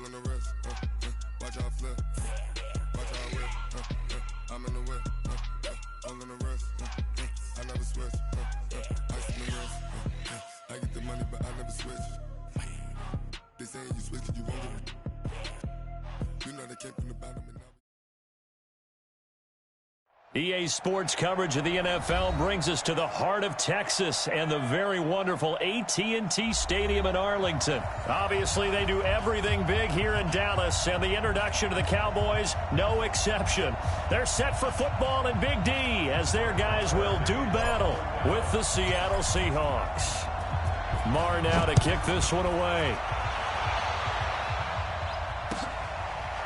All in the wrist, watch how I flip, watch how I whip, I'm in the whip, all in the wrist, I never switch, ice in the wrist, I get the money but I never switch. They say you switch it, you won't get it. You know they came from the bottom and now. EA Sports coverage of the NFL brings us to the heart of Texas and the very wonderful AT&T Stadium in Arlington. Obviously, they do everything big here in Dallas, and the introduction to the Cowboys, no exception. They're set for football in Big D as their guys will do battle with the Seattle Seahawks. Marr now to kick this one away.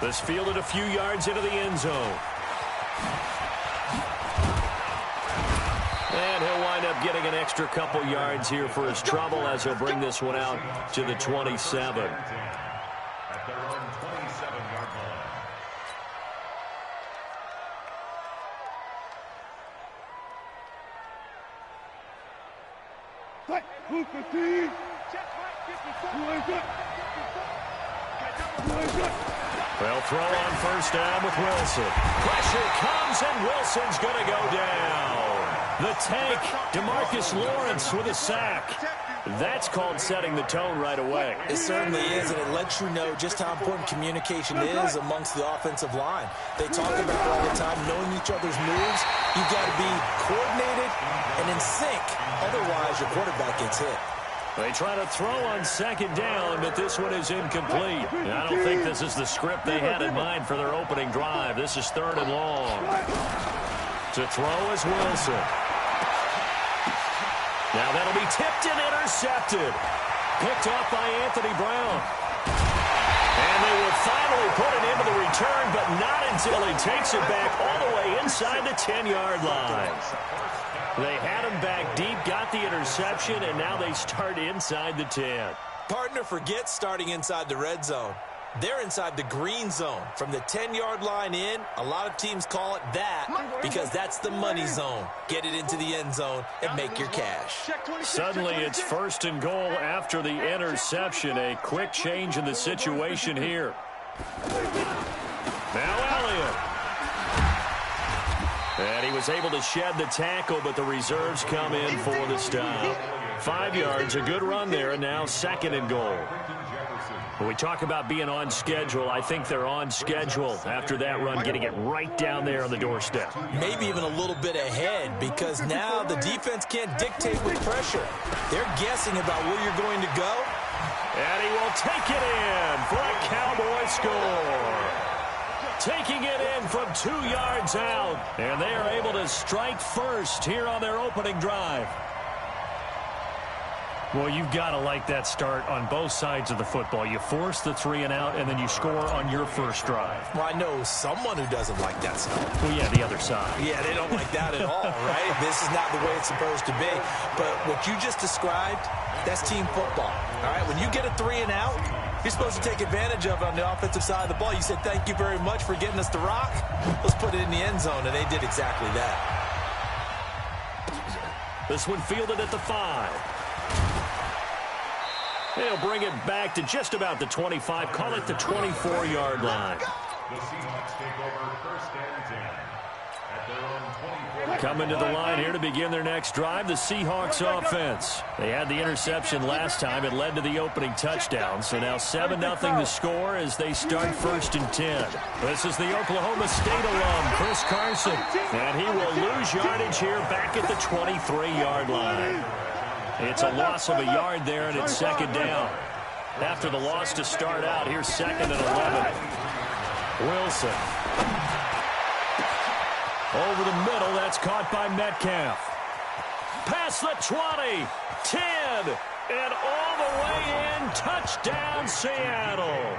This fielded a few yards into the end zone. And he'll wind up getting an extra couple yards here for his trouble as he'll bring this one out to the 27. At their own 27-yard line. Well, throw on first down with Wilson. Pressure comes, and Wilson's going to go down. The tank, DeMarcus Lawrence with a sack. That's called setting the tone right away. It certainly is, and it lets you know just how important communication is amongst the offensive line. They talk about it all the time, knowing each other's moves. You've got to be coordinated and in sync. Otherwise, your quarterback gets hit. They try to throw on second down, but this one is incomplete. I don't think this is the script they had in mind for their opening drive. This is third and long. To throw is Wilson. Now that'll be tipped and intercepted. Picked off by Anthony Brown. And they will finally put it into the return, but not until he takes it back all the way inside the 10-yard line. They had him back deep, got the interception, and now they start inside the 10. Partner forgets starting inside the red zone. They're inside the green zone. From the 10-yard line in, a lot of teams call it that because that's the money zone. Get it into the end zone and make your cash. Suddenly it's first and goal after the interception. A quick change in the situation here. Now Elliott. And he was able to shed the tackle, but the reserves come in for the stop. 5 yards, a good run there, and now second and goal. When we talk about being on schedule, I think they're on schedule after that run, getting it right down there on the doorstep. Maybe even a little bit ahead because now the defense can't dictate with pressure. They're guessing about where you're going to go. And he will take it in for a Cowboy score. Taking it in from 2 yards out. And they are able to strike first here on their opening drive. Well, you've got to like that start on both sides of the football. You force the 3 and out, and then you score on your first drive. Well, I know someone who doesn't like that stuff. Well, yeah, the other side. Yeah, they don't like that at all, right? This is not the way it's supposed to be. But what you just described, that's team football, all right? When you get a 3 and out, you're supposed to take advantage of it on the offensive side of the ball. You said, thank you very much for getting us the rock. Let's put it in the end zone, and they did exactly that. This one fielded at the 5. They'll bring it back to just about the 25, call it the 24-yard line. The Seahawks take over first and 10 at their own 24. Coming to the line here to begin their next drive, the Seahawks offense. They had the interception last time. It led to the opening touchdown. So now 7-0 the score as they start first and 10. This is the Oklahoma State alum, Chris Carson. And he will lose yardage here back at the 23-yard line. It's a loss of a yard there, and it's second down. After the loss to start out, here's second and 11. Wilson. Over the middle, that's caught by Metcalf. Past the 20, 10, and all the way in. Touchdown, Seattle.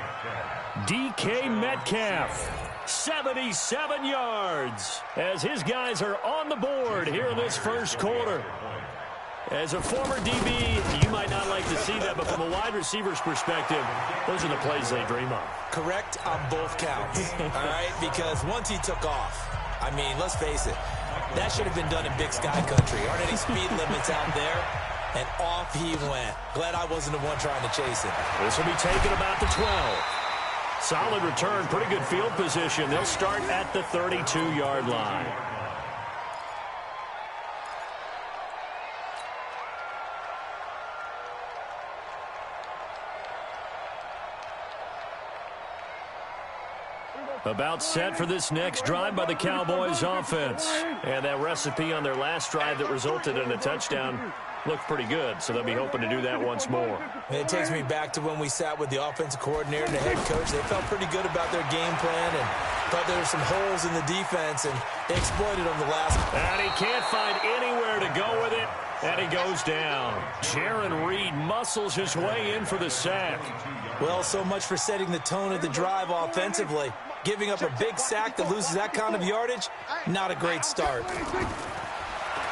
DK Metcalf, 77 yards, as his guys are on the board here in this first quarter. As a former DB, you might not like to see that, but from a wide receiver's perspective, those are the plays they dream of. Correct on both counts, all right? Because once he took off, I mean, let's face it, that should have been done in Big Sky Country. Aren't any speed limits out there? And off he went. Glad I wasn't the one trying to chase it. This will be taken about the 12. Solid return, pretty good field position. They'll start at the 32-yard line. About set for this next drive by the Cowboys offense. And that recipe on their last drive that resulted in a touchdown looked pretty good, so they'll be hoping to do that once more. And it takes me back to when we sat with the offensive coordinator and the head coach. They felt pretty good about their game plan and thought there were some holes in the defense, and they exploited them the last. And he can't find anywhere to go with it, and he goes down. Jaron Reed muscles his way in for the sack. Well, so much for setting the tone of the drive offensively. Giving up a big sack that loses that kind of yardage, not a great start.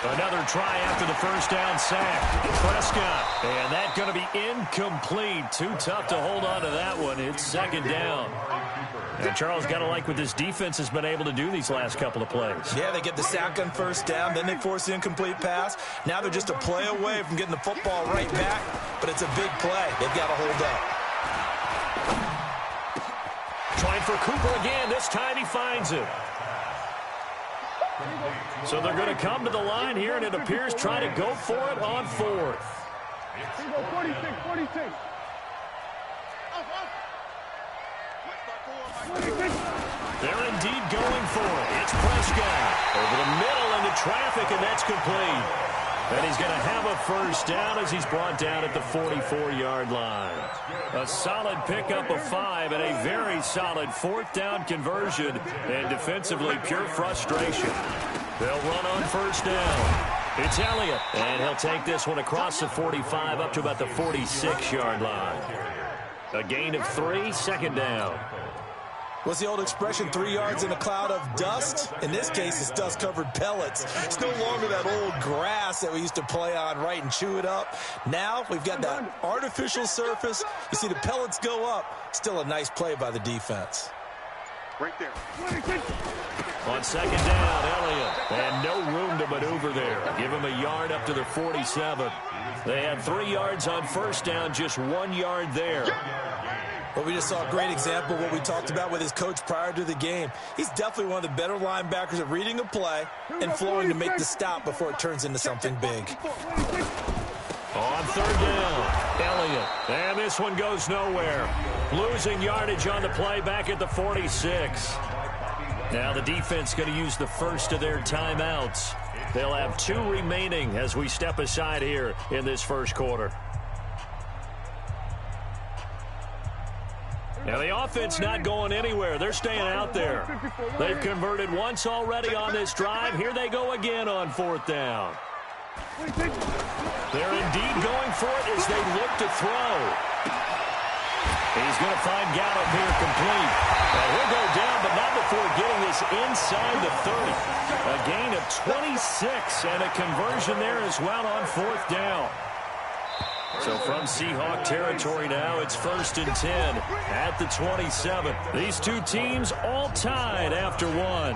Another try after the first down sack. Prescott, and that's going to be incomplete. Too tough to hold on to that one. It's second down. And Charles, got to like what this defense has been able to do these last couple of plays. Yeah, they get the sack on first down, then they force the incomplete pass. Now they're just a play away from getting the football right back, but it's a big play. They've got to hold up. Trying for Cooper again. This time he finds it. So they're going to come to the line here, and it appears trying to go for it on fourth. 46. They're indeed going for it. It's Prescott over the middle into traffic, and that's complete. And he's going to have a first down as he's brought down at the 44-yard line. A solid pickup of 5 and a very solid fourth down conversion. And defensively, pure frustration. They'll run on first down. It's Elliott, and he'll take this one across the 45 up to about the 46-yard line. A gain of 3, second down. What's the old expression, 3 yards in a cloud of dust? In this case, it's dust-covered pellets. It's no longer that old grass that we used to play on, right, and chew it up. Now we've got that artificial surface. You see the pellets go up. Still a nice play by the defense. Right there. On second down, Elliott. And no room to maneuver there. Give him a yard up to the 47. They had 3 yards on first down, just 1 yard there. Well, we just saw a great example of what we talked about with his coach prior to the game. He's definitely one of the better linebackers at reading a play and flowing to make the stop before it turns into something big. On third down, Elliott. And this one goes nowhere. Losing yardage on the play back at the 46. Now the defense going to use the first of their timeouts. They'll have 2 remaining as we step aside here in this first quarter. Now the offense not going anywhere. They're staying out there. They've converted once already on this drive. Here they go again on fourth down. They're indeed going for it as they look to throw. He's going to find Gallup here complete. He'll go down, but not before getting this inside the 30. A gain of 26 and a conversion there as well on fourth down. So from Seahawk territory now, it's 1st and 10 at the 27. These two teams all tied after one.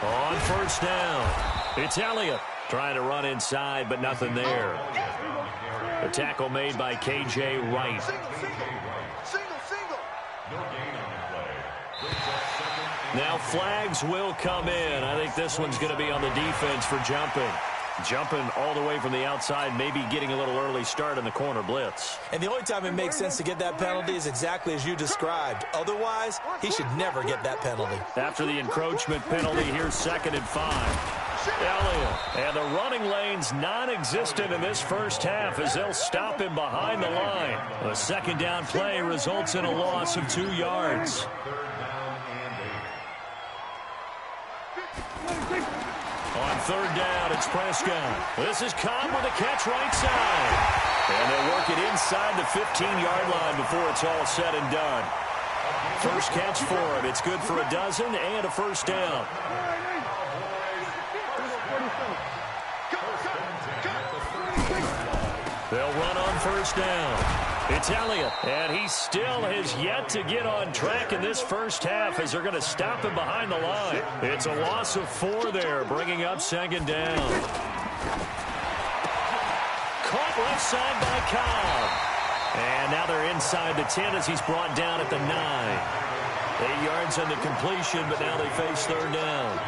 On first down, it's Elliott trying to run inside, but nothing there. The tackle made by K.J. Wright. Now flags will come in. I think this one's going to be on the defense for jumping. Jumping all the way from the outside, maybe getting a little early start in the corner blitz. And the only time it makes sense to get that penalty is exactly as you described. Otherwise, he should never get that penalty. After the encroachment penalty, here's 2nd and 5. Elliott, and the running lane's non-existent in this first half as they'll stop him behind the line. A second down play results in a loss of 2 yards. On third down, it's Prescott. This is Cobb with a catch right side. And they'll work it inside the 15-yard line before it's all said and done. First catch for him. It's good for a dozen and a first down. They'll run on first down. It's Elliott, and he still has yet to get on track in this first half as they're going to stop him behind the line. It's a loss of 4 there, bringing up second down. Caught left side by Cobb. And now they're inside the 10 as he's brought down at the 9. 8 yards on the completion, but now they face third down.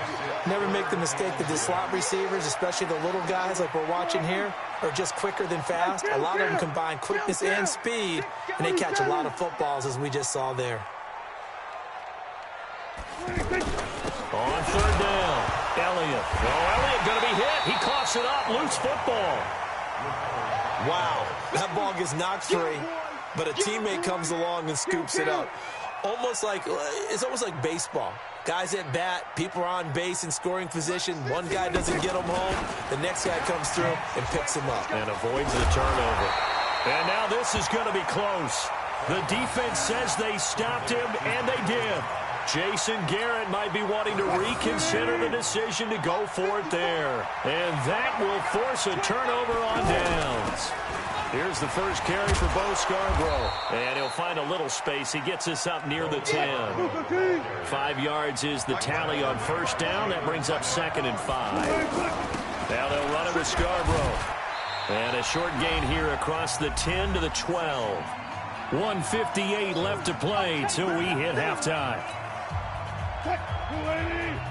Never make the mistake that the slot receivers, especially the little guys like we're watching here, are just quicker than fast. A lot of them combine quickness and speed, and they catch a lot of footballs, as we just saw there. On third down, Elliott. Oh, Elliott going to be hit. He coughs it up. Loose football. Wow, that ball gets knocked free, but a teammate comes along and scoops it up. It's almost like baseball. Guys at bat, people are on base in scoring position. One guy doesn't get them home. The next guy comes through and picks him up. And avoids the turnover. And now this is going to be close. The defense says they stopped him, and they did. Jason Garrett might be wanting to reconsider the decision to go for it there. And that will force a turnover on downs. Here's the first carry for Bo Scarborough. And he'll find a little space. He gets us up near the 10. 5 yards is the tally on first down. That brings up 2nd and 5. Now they'll run it with Scarborough. And a short gain here across the 10 to the 12. 1:58 left to play till we hit halftime.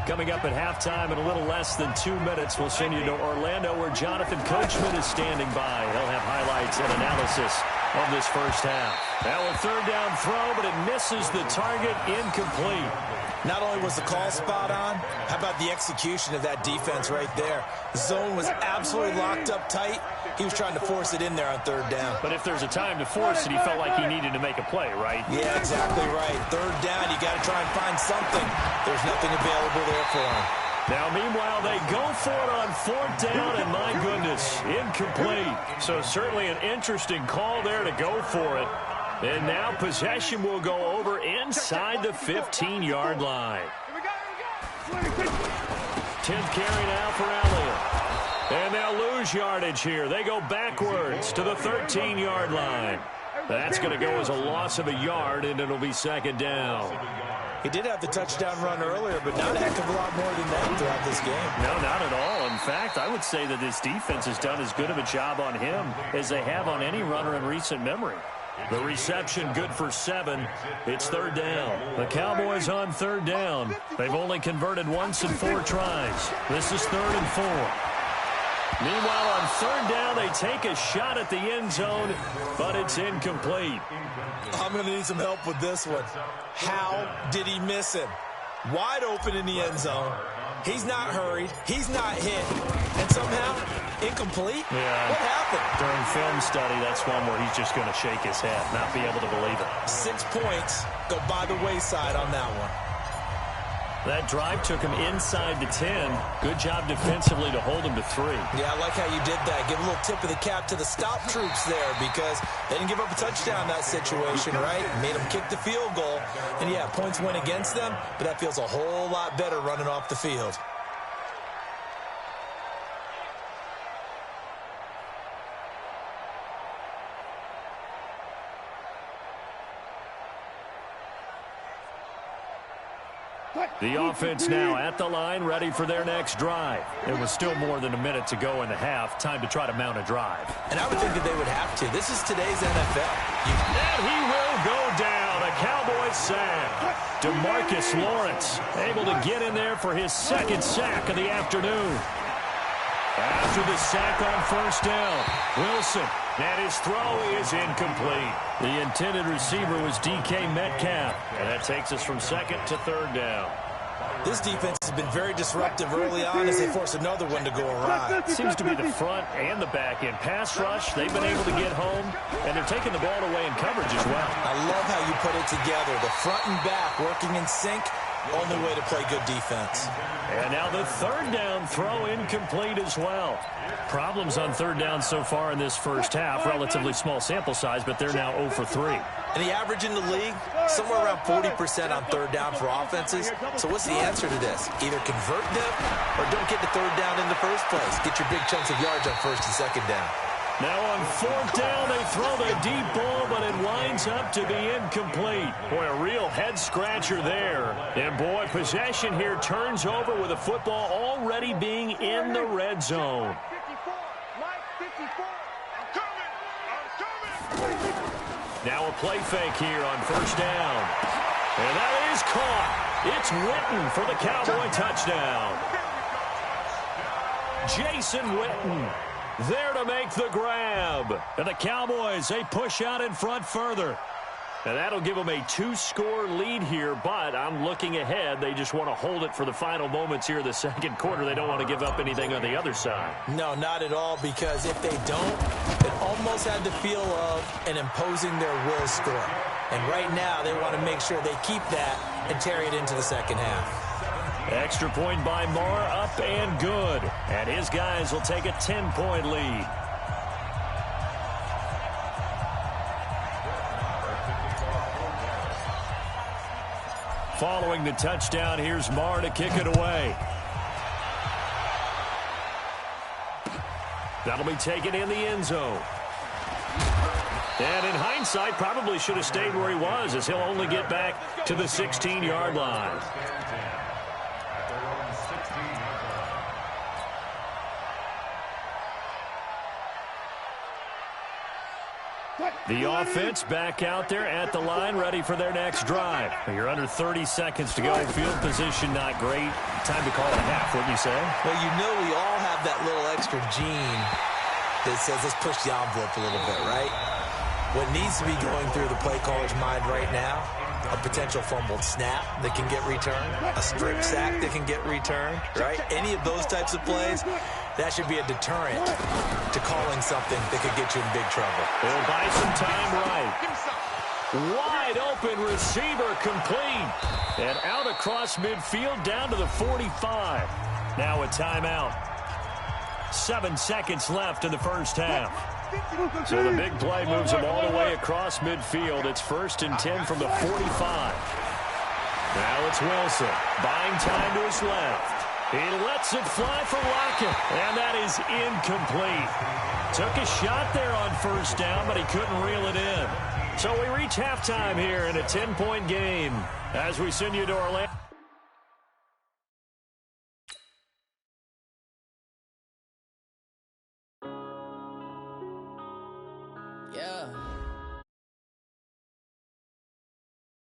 Coming up at halftime in a little less than 2 minutes, we'll send you to Orlando where Jonathan Coachman is standing by. He'll have highlights and analysis of this first half. Now a third down throw, but it misses the target, incomplete. Not only was the call spot on, how about the execution of that defense right there? The zone was absolutely locked up tight. He was trying to force it in there on third down. But if there's a time to force it, he felt like he needed to make a play, right? Yeah, exactly right. Third down, you got to try and find something. There's nothing available there for him. Now, meanwhile, they go for it on fourth down, and my goodness, incomplete. So certainly an interesting call there to go for it. And now possession will go over inside the 15-yard line. 10th carry now for Elliott. And they'll lose yardage here. They go backwards to the 13-yard line. That's going to go as a loss of a yard, and it'll be second down. He did have the touchdown run earlier, but not a heck of a lot more than that throughout this game. No, not at all. In fact, I would say that this defense has done as good of a job on him as they have on any runner in recent memory. The reception good for 7. It's third down. The Cowboys on third down. They've only converted once in 4 tries. This is 3rd and 4. Meanwhile, on third down, they take a shot at the end zone, but it's incomplete. I'm going to need some help with this one. How did he miss him? Wide open in the end zone. He's not hurried. He's not hit. And somehow, incomplete? Yeah. What happened? During film study, that's one where he's just going to shake his head, not be able to believe it. 6 points go by the wayside on that one. That drive took him inside the 10. Good job defensively to hold him to 3. Yeah, I like how you did that. Give a little tip of the cap to the stop troops there because they didn't give up a touchdown in that situation, right? Made them kick the field goal. And, yeah, points went against them, but that feels a whole lot better running off the field. The offense now at the line, ready for their next drive. It was still more than a minute to go in the half. Time to try to mount a drive. And I would think that they would have to. This is today's NFL. And he will go down. A Cowboys sack. DeMarcus Lawrence able to get in there for his 2nd sack of the afternoon. After the sack on first down, Wilson, and his throw is incomplete. The intended receiver was DK Metcalf, and that takes us from 2nd to 3rd down. This defense has been very disruptive early on as they force another one to go awry. Seems to be the front and the back end. Pass rush, they've been able to get home, and they're taking the ball away in coverage as well. I love how you put it together. The front and back working in sync. Only way to play good defense. And now the 3rd down throw incomplete as well. Problems on 3rd down so far in this first half. Relatively small sample size, but they're now 0 for 3. And the average in the league, somewhere around 40% on 3rd down for offenses. So what's the answer to this? Either convert them or don't get to 3rd down in the first place. Get your big chunks of yards on 1st and 2nd down. Now on 4th down, they throw the deep ball, but it winds up to be incomplete. Boy, a real head-scratcher there. And, boy, possession here turns over with the football already being in the red zone. 54, Mike, 54. I'm coming. Now a play fake here on 1st down. And that is caught. It's Witten for the Cowboy touchdown. Jason Witten there to make the grab. And the Cowboys, they push out in front further. And that'll give them a 2-score lead here, but I'm looking ahead. They just want to hold it for the final moments here in the second quarter. They don't want to give up anything on the other side. No, not at all, because if they don't, it almost had the feel of an imposing their will score. And right now, they want to make sure they keep that and carry it into the second half. Extra point by Marr, up and good. And his guys will take a 10-point lead. Following the touchdown, here's Marr to kick it away. That'll be taken in the end zone. And in hindsight, probably should have stayed where he was, as he'll only get back to the 16-yard line. The offense back out there at the line, ready for their next drive. You're under 30 seconds to go. Field position not great. Time to call it a half, wouldn't you say? Well, you know we all have that little extra gene that says let's push the envelope a little bit, right? What needs to be going through the play caller's mind right now, a potential fumbled snap that can get returned, a strip sack that can get returned, right? Any of those types of plays, that should be a deterrent to calling something that could get you in big trouble. They'll buy some time right. Wide open receiver complete. And out across midfield down to the 45. Now a timeout. 7 seconds left in the first half. So the big play moves him all the way across midfield. It's 1st and 10 from the 45. Now it's Wilson. Buying time to his left. He lets it fly for Lockett. And that is incomplete. Took a shot there on 1st down, but he couldn't reel it in. So we reach halftime here in a 10-point game as we send you to Orlando. Yeah.